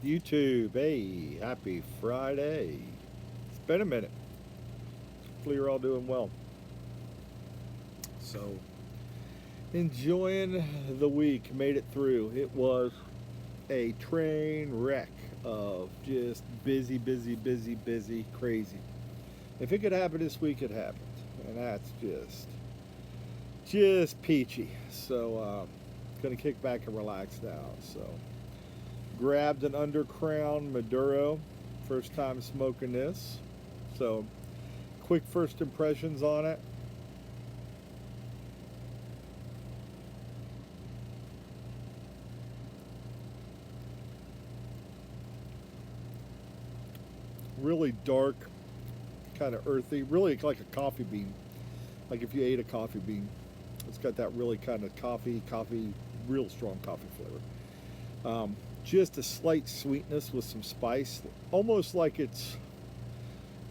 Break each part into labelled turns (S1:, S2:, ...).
S1: YouTube, hey, happy Friday. It's been a minute. Hopefully, you're all doing well. So, enjoying the week, made it through. It was a train wreck of just busy, busy, busy, busy, crazy. If it could happen this week, it happened. And that's just peachy. So, gonna kick back and relax now. So, grabbed an Undercrown Maduro. First time smoking this. So, quick first impressions on it. Really dark, kind of earthy, really like a coffee bean. Like if you ate a coffee bean, it's got that really kind of coffee, real strong coffee flavor. Just a slight sweetness with some spice, almost like it's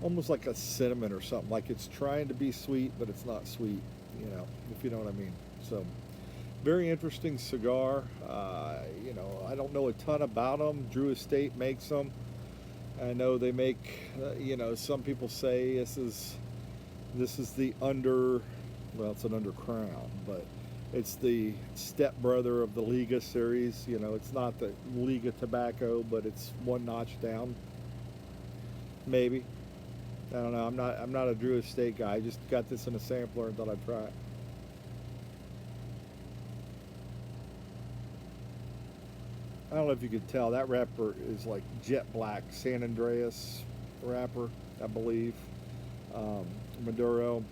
S1: almost like a cinnamon or something. Like it's trying to be sweet, but it's not sweet. If you know what I mean. So, very interesting cigar. I don't know a ton about them. Drew Estate makes them. I know they make. Some people say this is the under. Well, it's an under crown, but it's the stepbrother of the Liga series. It's not the Liga tobacco, but it's one notch down. Maybe. I don't know. I'm not a Drew Estate guy. I just got this in a sampler and thought I'd try it. I don't know if you could tell. That wrapper is like jet black San Andreas wrapper, I believe. Um, Maduro.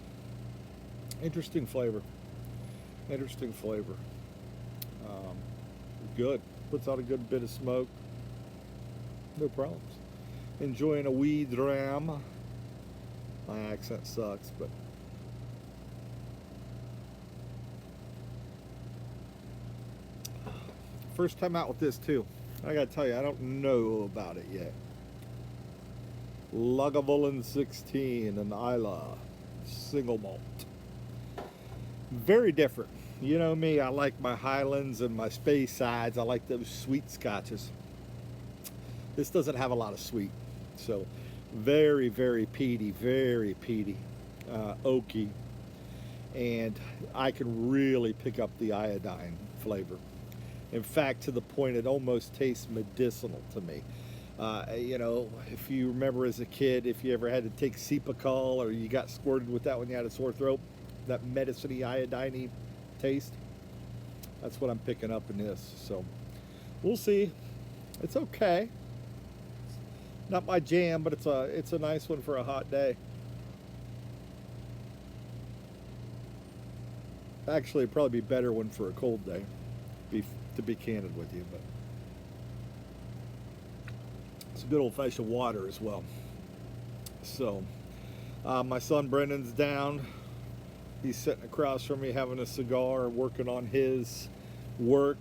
S1: Interesting flavor. Interesting flavor. Um, Good. Puts out a good bit of smoke. No problems. Enjoying a wee dram. My accent sucks, but first time out with this too. I gotta tell you, I don't know about it yet. Lagavulin 16 and Isla single malt. Very different. You know me, I like my Highlands and my Space Sides. I like those sweet scotches. This doesn't have a lot of sweet. So, very, very peaty, oaky, and I can really pick up the iodine flavor. In fact, to the point it almost tastes medicinal to me. If you remember as a kid, if you ever had to take Cepacol or you got squirted with that when you had a sore throat, that medicine-y, iodine taste, that's what I'm picking up in this. So we'll see. It's okay. Not my jam, but it's a nice one for a hot day. Actually, it'd probably be a better one for a cold day, be, to be candid with you. But it's a good old-fashioned water as well. So my son Brendan's down. He's sitting across from me having a cigar, working on his work.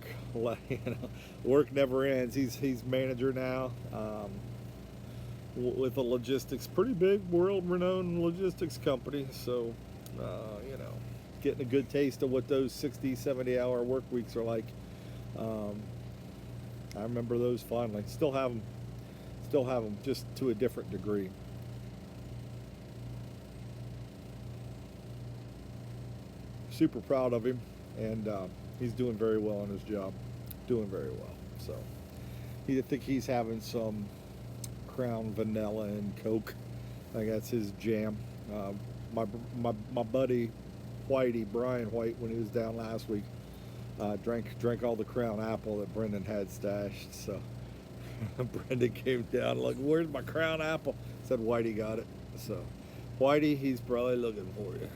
S1: Work never ends. He's manager now. With a logistics, pretty big world-renowned logistics company. So, uh, you know, getting a good taste of what those 60, 70-hour work weeks are like. Um, I remember those fondly. Still have them, just to a different degree. Super proud of him, and he's doing very well on his job. Doing very well. So, I think he's having some Crown Vanilla and Coke. I think that's his jam. Uh, my buddy Whitey, Brian White, when he was down last week, drank all the Crown Apple that Brendan had stashed. So Brendan came down like, "Where's my Crown Apple?" Said Whitey got it. So Whitey, he's probably looking for you.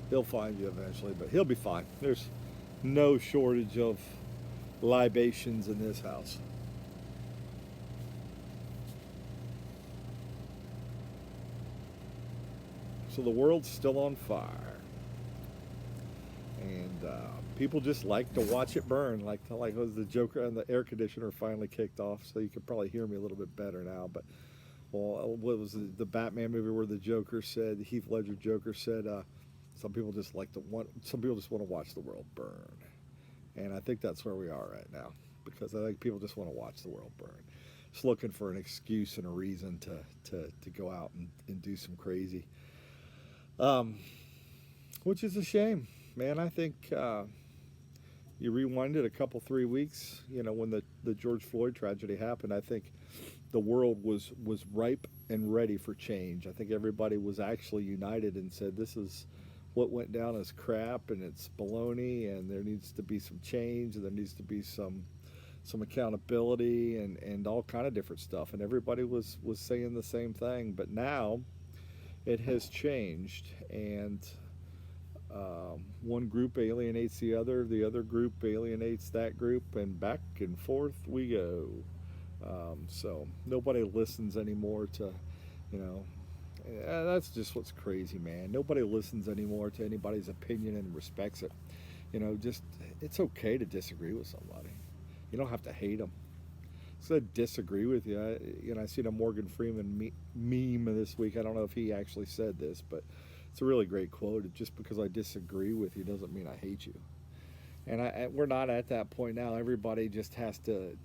S1: He'll find you eventually, but he'll be fine. There's no shortage of libations in this house. So the world's still on fire, and people just like to watch it burn. Like was the Joker and the air conditioner finally kicked off, so you can probably hear me a little bit better now. But well, what was the Batman movie where the Joker said, Heath Ledger Joker said, some people just want to watch the world burn, and I think that's where we are right now, because I think people just want to watch the world burn. just looking for an excuse and a reason to go out and do some crazy. Um, which is a shame, man. I think you rewind it a couple 3 weeks. You know, when the George Floyd tragedy happened, I think the world was ripe and ready for change. I think everybody was actually united and said this is what went down as crap and it's baloney and there needs to be some change and there needs to be some accountability and all kind of different stuff, and everybody was saying the same thing. But now it has changed, and one group alienates the other group alienates that group, and back and forth we go. So nobody listens anymore to, you know, that's just what's crazy, man. Nobody listens anymore to anybody's opinion and respects it. You know, just it's okay to disagree with somebody. You don't have to hate them. So I disagree with you. I seen a Morgan Freeman meme this week. I don't know if he actually said this, but it's a really great quote. Just because I disagree with you doesn't mean I hate you. And we're not at that point now. Everybody just has to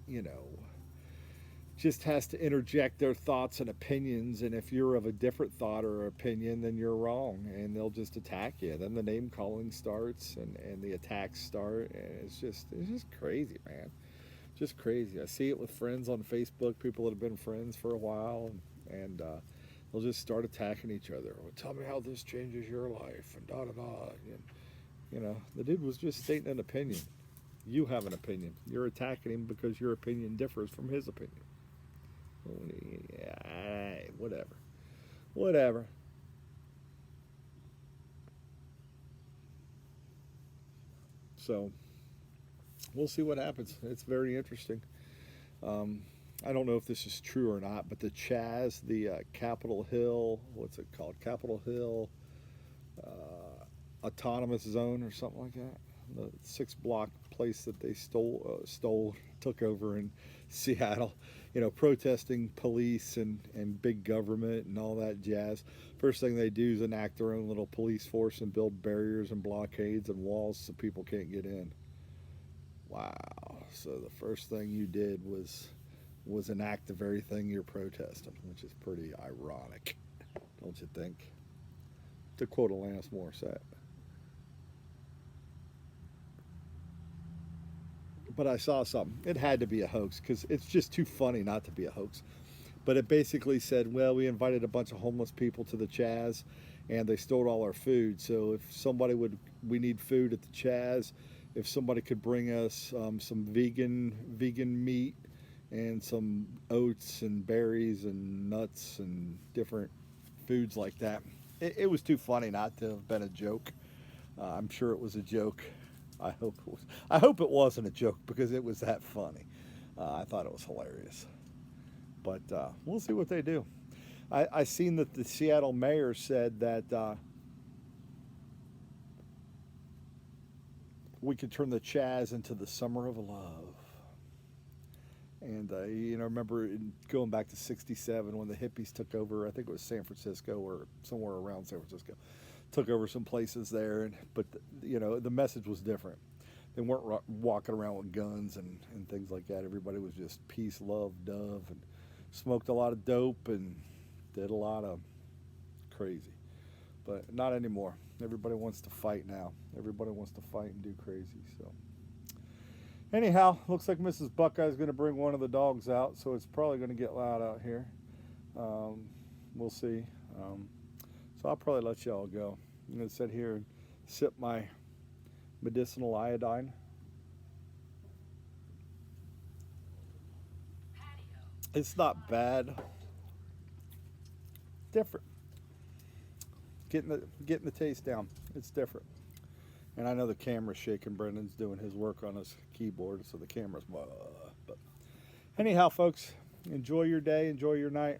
S1: you know, just has to interject their thoughts and opinions. And if you're of a different thought or opinion, then you're wrong, and they'll just attack you. Then the name calling starts and the attacks start, and it's just crazy, man. Just crazy. I see it with friends on Facebook, people that have been friends for a while, and they'll just start attacking each other. Well, tell me how this changes your life, and da da da. And, you know, the dude was just stating an opinion. You have an opinion. You're attacking him because your opinion differs from his opinion. Yeah, whatever. Whatever. So we'll see what happens. It's very interesting. Um, I don't know if this is true or not, but the Chaz, the Capitol Hill, what's it called? Capitol Hill Autonomous Zone or something like that. The 6 block place that they took over in Seattle, you know, protesting police and big government and all that jazz. First thing they do is enact their own little police force and build barriers and blockades and walls so people can't get in. Wow. So the first thing you did was enact the very thing you're protesting, which is pretty ironic, don't you think? To quote Alanis Morissette. But I saw something. It had to be a hoax because it's just too funny not to be a hoax. But it basically said, well, we invited a bunch of homeless people to the Chaz and they stole all our food. So if we need food at the Chaz. If somebody could bring us some vegan meat and some oats and berries and nuts and different foods like that. It was too funny not to have been a joke. I'm sure it was a joke. I hope it was. I hope it wasn't a joke because it was that funny. I thought it was hilarious. But we'll see what they do. I seen that the Seattle mayor said that we could turn the Chaz into the summer of love. And remember going back to '67 when the hippies took over. I think it was San Francisco or somewhere around San Francisco. Took over some places there, but the message was different. They weren't walking around with guns and things like that. Everybody was just peace, love, dove, and smoked a lot of dope and did a lot of crazy. But not anymore. Everybody wants to fight now. Everybody wants to fight and do crazy. So anyhow, looks like Mrs. Buckeye's going to bring one of the dogs out, so it's probably going to get loud out here. We'll see. So I'll probably let y'all go. I'm going to sit here and sip my medicinal iodine. It's not bad. Different. Getting the taste down. It's different. And I know the camera's shaking. Brendan's doing his work on his keyboard, so the camera's but anyhow, folks, enjoy your day, enjoy your night.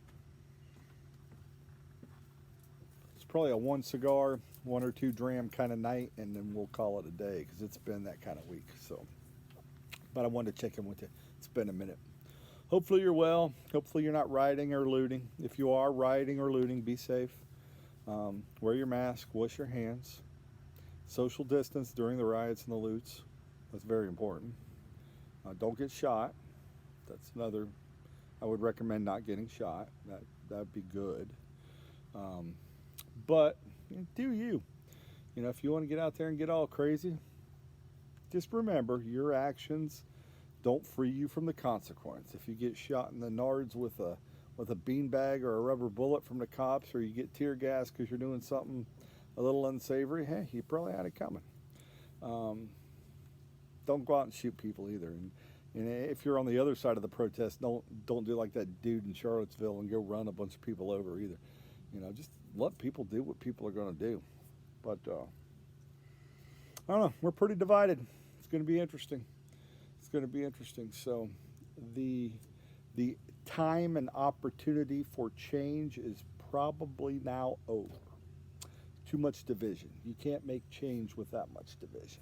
S1: It's probably a 1 cigar, 1 or 2 dram kind of night, and then we'll call it a day because it's been that kind of week. So, but I wanted to check in with you. It's been a minute. Hopefully you're well. Hopefully you're not rioting or looting. If you are rioting or looting, be safe. Wear your mask. Wash your hands. Social distance during the riots and the loots. That's very important. Don't get shot. That's another. I would recommend not getting shot. That'd be good. Um, but do you? You know, if you want to get out there and get all crazy, just remember your actions don't free you from the consequence. If you get shot in the nards with a beanbag or a rubber bullet from the cops, or you get tear gas because you're doing something a little unsavory, hey, you probably had it coming. Um, don't go out and shoot people either. And if you're on the other side of the protest, don't do like that dude in Charlottesville and go run a bunch of people over either. You know, just let people do what people are going to do. But I don't know. We're pretty divided. It's going to be interesting. It's going to be interesting. So the the time and opportunity for change is probably now over. Too much division. You can't make change with that much division.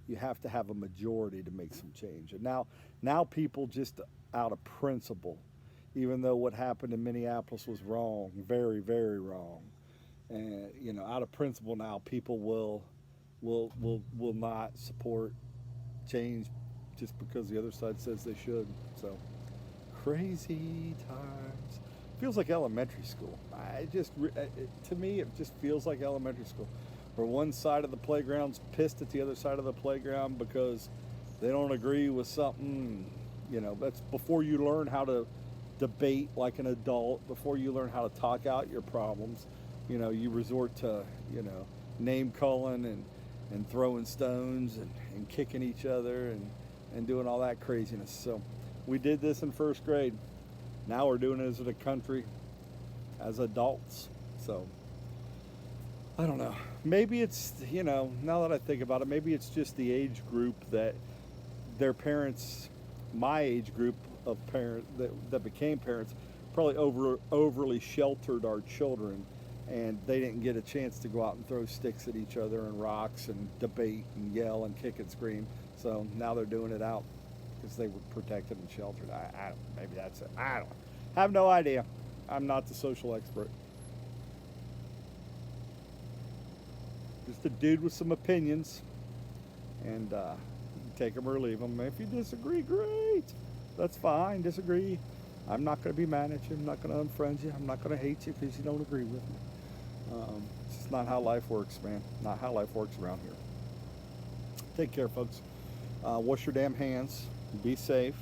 S1: You have to have a majority to make some change. And now people just out of principle, even though what happened in Minneapolis was wrong, very, very wrong. And you know, out of principle now people will not support change just because the other side says they should. So crazy times. Feels like elementary school. To me, it just feels like elementary school, where one side of the playground's pissed at the other side of the playground because they don't agree with something. You know, that's before you learn how to debate like an adult, before you learn how to talk out your problems. You know, you resort to, you know, name calling and throwing stones and kicking each other and doing all that craziness. So we did this in first grade. Now we're doing it as a country, as adults. So I don't know. Maybe it's, you know, now that I think about it, maybe it's just the age group that their parents, my age group of parents that became parents, probably overly sheltered our children, and they didn't get a chance to go out and throw sticks at each other and rocks and debate and yell and kick and scream. So now they're doing it out because they were protected and sheltered. Maybe that's it. I don't have no idea. I'm not the social expert. Just a dude with some opinions, and you can take them or leave them. If you disagree, great. That's fine. Disagree. I'm not going to be mad at you. I'm not going to unfriend you. I'm not going to hate you because you don't agree with me. It's just not how life works, man. Not how life works around here. Take care, folks. Wash your damn hands. Be safe.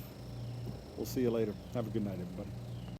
S1: We'll see you later. Have a good night, everybody.